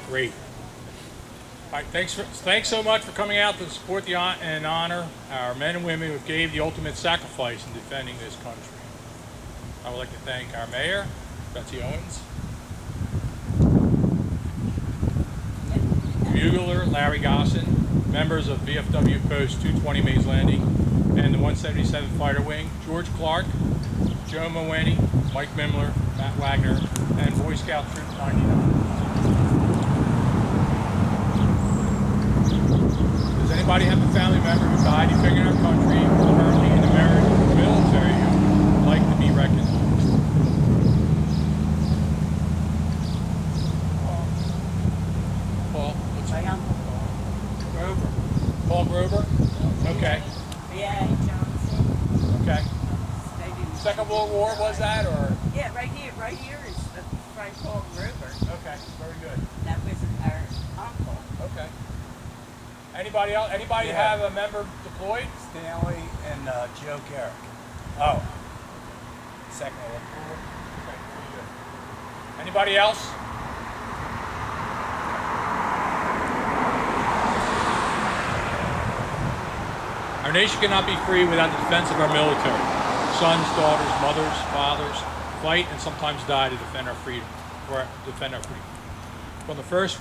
Great. All right, thanks so much for coming out to support and honor our men and women who gave the ultimate sacrifice in defending this country. I would like to thank our mayor, Betsy Owens, bugler Larry Gossin, members of VFW Post 220 Mays Landing, and the 177 Fighter Wing, George Clark, Joe Moeni, Mike Mimler, Matt Wagner, and Boy Scout Troop 99. Does anybody have a family member who died defending our country or currently in the military who would like to be recognized? Paul, what's My uncle. Grover? Paul Grover? Okay. Yeah, Johnson. Okay. They do. Second World War was that, or? Yeah, right here is the Frank Paul Grover. Okay, very good. That was our uncle. Okay. Anybody else? Anybody have a member deployed? Stanley and Joe Garrick. Oh. Second World War. Okay, very good. Anybody else? Our nation cannot be free without the defense of our military. Sons, daughters, mothers, fathers fight and sometimes die to defend our freedom. From the First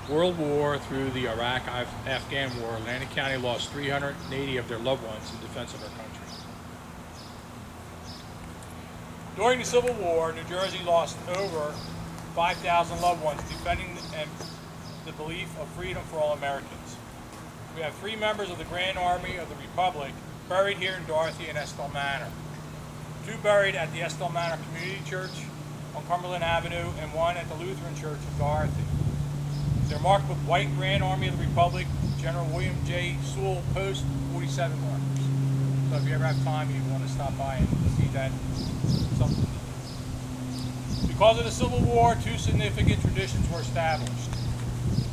World War through the Iraq-Afghan War, Atlantic County lost 380 of their loved ones in defense of our country. During the Civil War, New Jersey lost over 5,000 loved ones defending the belief of freedom for all Americans. We have 3 members of the Grand Army of the Republic buried here in Dorothy and Estell Manor. 2 buried at the Estell Manor Community Church on Cumberland Avenue and 1 at the Lutheran Church of Dorothy. They're marked with white Grand Army of the Republic, General William J. Sewell Post 47 markers. So if you ever have time, you want to stop by and see that. Something. Because of the Civil War, 2 significant traditions were established.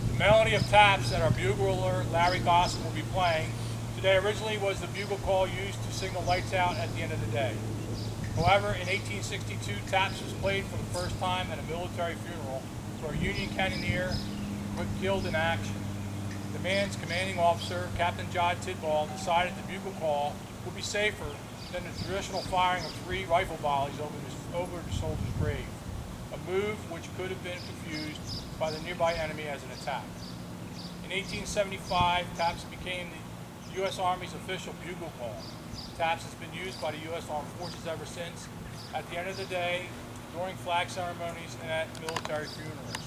The melody of taps that our bugler Larry Gossin will be playing today originally was the bugle call used to signal lights out at the end of the day. However, in 1862, taps was played for the first time at a military funeral for a Union cannoneer killed in action. The man's commanding officer, Captain John Tidball, decided the bugle call would be safer than the traditional firing of 3 rifle volleys over the soldier's grave, a move which could have been confused by the nearby enemy as an attack. In 1875, taps became the U.S. Army's official bugle call. Taps has been used by the U.S. Armed Forces ever since, at the end of the day, during flag ceremonies, and at military funerals.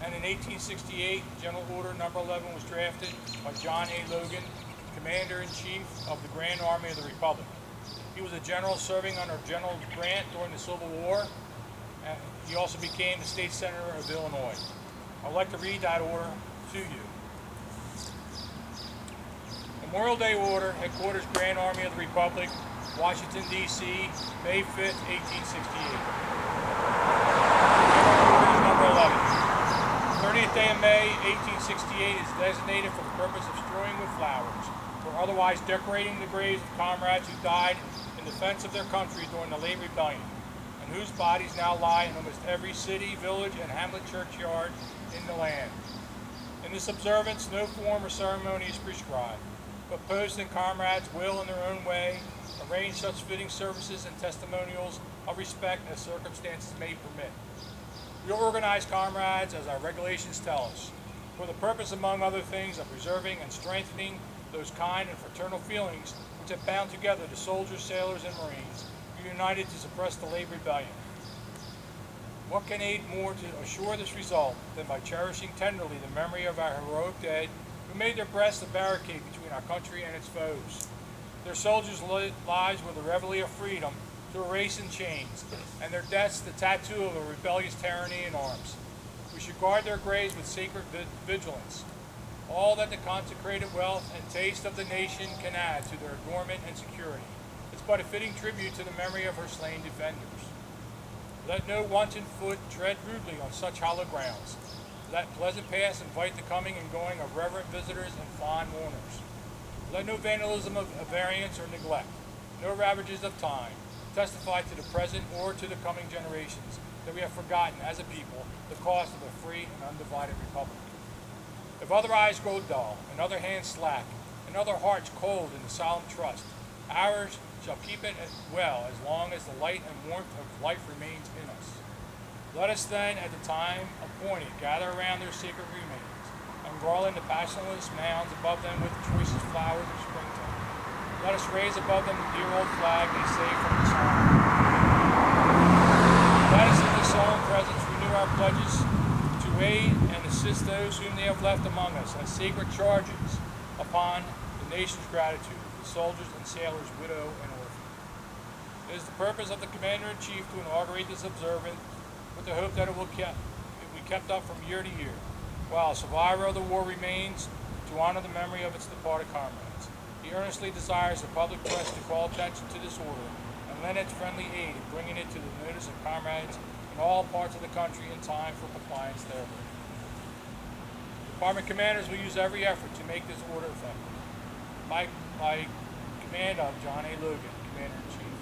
And in 1868, General Order No. 11 was drafted by John A. Logan, Commander-in-Chief of the Grand Army of the Republic. He was a general serving under General Grant during the Civil War. He also became the State Senator of Illinois. I would like to read that order to you. Memorial Day Order, Headquarters Grand Army of the Republic, Washington, D.C., May 5th, 1868. Order number 11. 30th day of May, 1868 is designated for the purpose of strewing with flowers or otherwise decorating the graves of comrades who died in defense of their country during the late rebellion, and whose bodies now lie in almost every city, village, and hamlet churchyard in the land. In this observance, no form or ceremony is prescribed, but posts and comrades will, in their own way, arrange such fitting services and testimonials of respect as circumstances may permit. We organize comrades, as our regulations tell us, for the purpose, among other things, of preserving and strengthening those kind and fraternal feelings which have bound together the soldiers, sailors, and Marines, who united to suppress the late rebellion. What can aid more to assure this result than by cherishing tenderly the memory of our heroic dead who made their breasts a barricade between our country and its foes? Their soldiers' lives were the reveille of freedom to erase in chains, and their deaths the tattoo of a rebellious tyranny in arms. We should guard their graves with sacred vigilance. All that the consecrated wealth and taste of the nation can add to their adornment and security is but a fitting tribute to the memory of her slain defenders. Let no wanton foot tread rudely on such hallowed grounds. Let pleasant paths invite the coming and going of reverent visitors and fond mourners. Let no vandalism of variance or neglect, no ravages of time, testify to the present or to the coming generations that we have forgotten, as a people, the cost of a free and undivided republic. If other eyes grow dull, and other hands slack, and other hearts cold in the solemn trust, ours shall keep it well as long as the light and warmth of life remains in us. Let us then, at the time appointed, gather around their sacred remains, and garland the passionless mounds above them with the choicest flowers of springtime. Let us raise above them the dear old flag they saved from dishonor. Let us in this solemn presence renew our pledges to aid and assist those whom they have left among us as sacred charges upon the nation's gratitude, the soldiers and sailors, widow and orphan. It is the purpose of the Commander-in-Chief to inaugurate this observance with the hope that it will be kept up from year to year, while a survivor of the war remains, to honor the memory of its departed comrades. He earnestly desires the public press to call attention to this order and lend its friendly aid in bringing it to the notice of comrades in all parts of the country in time for compliance therewith. Department commanders will use every effort to make this order effective. By command of John A. Logan, Commander-in-Chief.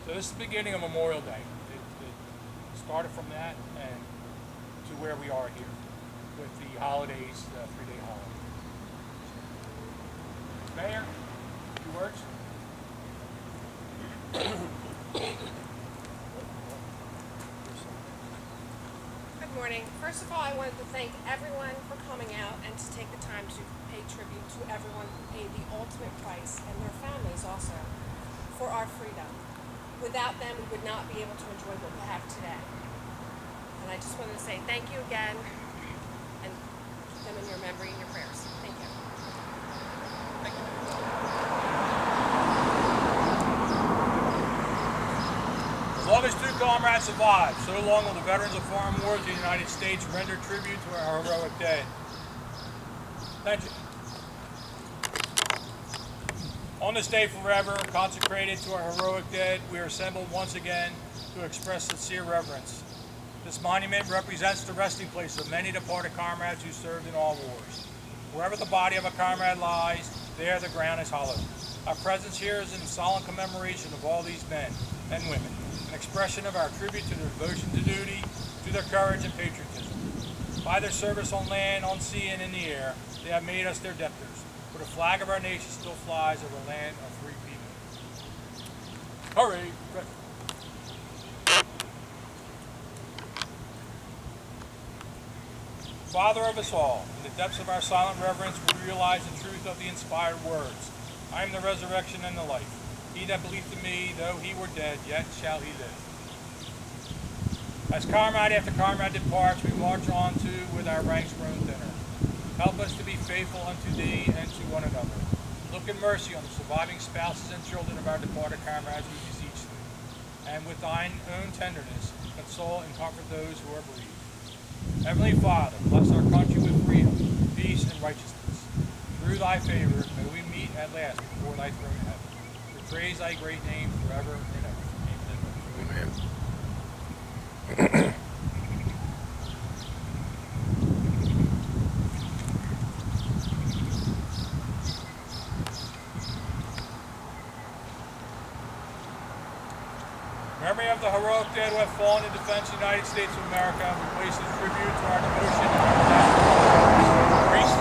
So this is the beginning of Memorial Day. It started from that and to where we are here with the holidays, the 3-day holiday. Mayor, a few words? Good morning. First of all, I wanted to thank everyone for coming out and to take the time to pay tribute to everyone who paid the ultimate price, and their families also, for our freedom. Without them, we would not be able to enjoy what we have today. And I just wanted to say thank you again, and keep them in your memory and your prayers. Thank you. As long as two comrades survive, so long will the veterans of foreign wars of the United States render tribute to our heroic dead. Thank you. On this day forever, consecrated to our heroic dead, we are assembled once again to express sincere reverence. This monument represents the resting place of many departed comrades who served in all wars. Wherever the body of a comrade lies, there the ground is hallowed. Our presence here is in solemn commemoration of all these men and women, an expression of our tribute to their devotion to duty, to their courage and patriotism. By their service on land, on sea, and in the air, they have made us their debtors, for the flag of our nation still flies over a land of free people. Hurry! Father of us all, in the depths of our silent reverence, we realize the truth of the inspired words. I am the resurrection and the life. He that believeth in me, though he were dead, yet shall he live. As comrade after comrade departs, we march on to with our ranks grown thinner. Help us to be faithful unto thee and to one another. Look in mercy on the surviving spouses and children of our departed comrades, we beseech thee. And with thine own tenderness, console and comfort those who are bereaved. Heavenly Father, bless our country with freedom, peace, and righteousness. Through thy favor, may we meet at last before thy throne in heaven. We praise thy great name forever and ever. Amen. Memory of the heroic dead who have fallen in defense of the United States of America, we place this tribute to our devotion and our death. Priest.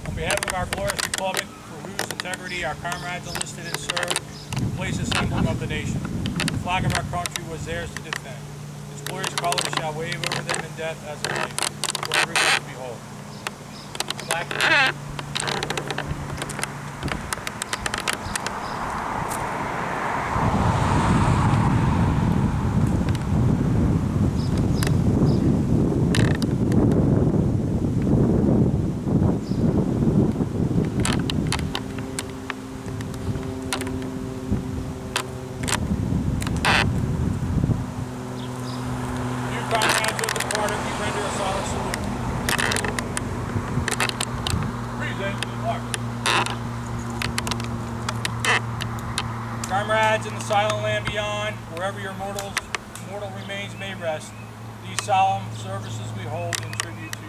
On behalf of our glorious republic, for whose integrity our comrades enlisted and served, we place this emblem of the nation. The flag of our country was theirs to defend. Employer's colors shall wave over them in death as a life, for everyone to behold. Flag. Comrades of the quarter, we render a solemn salute. Present the march. Comrades in the silent land beyond, wherever your mortal remains may rest, these solemn services we hold in tribute to you.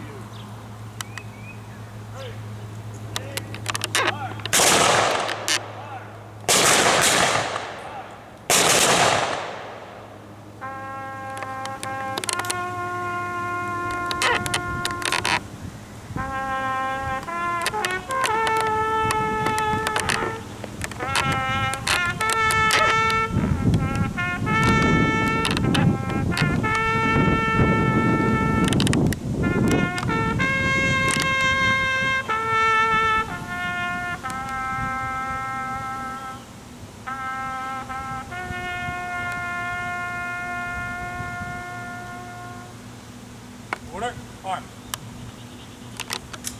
Order. Arm.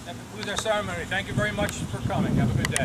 That concludes our ceremony. Thank you very much for coming. Have a good day.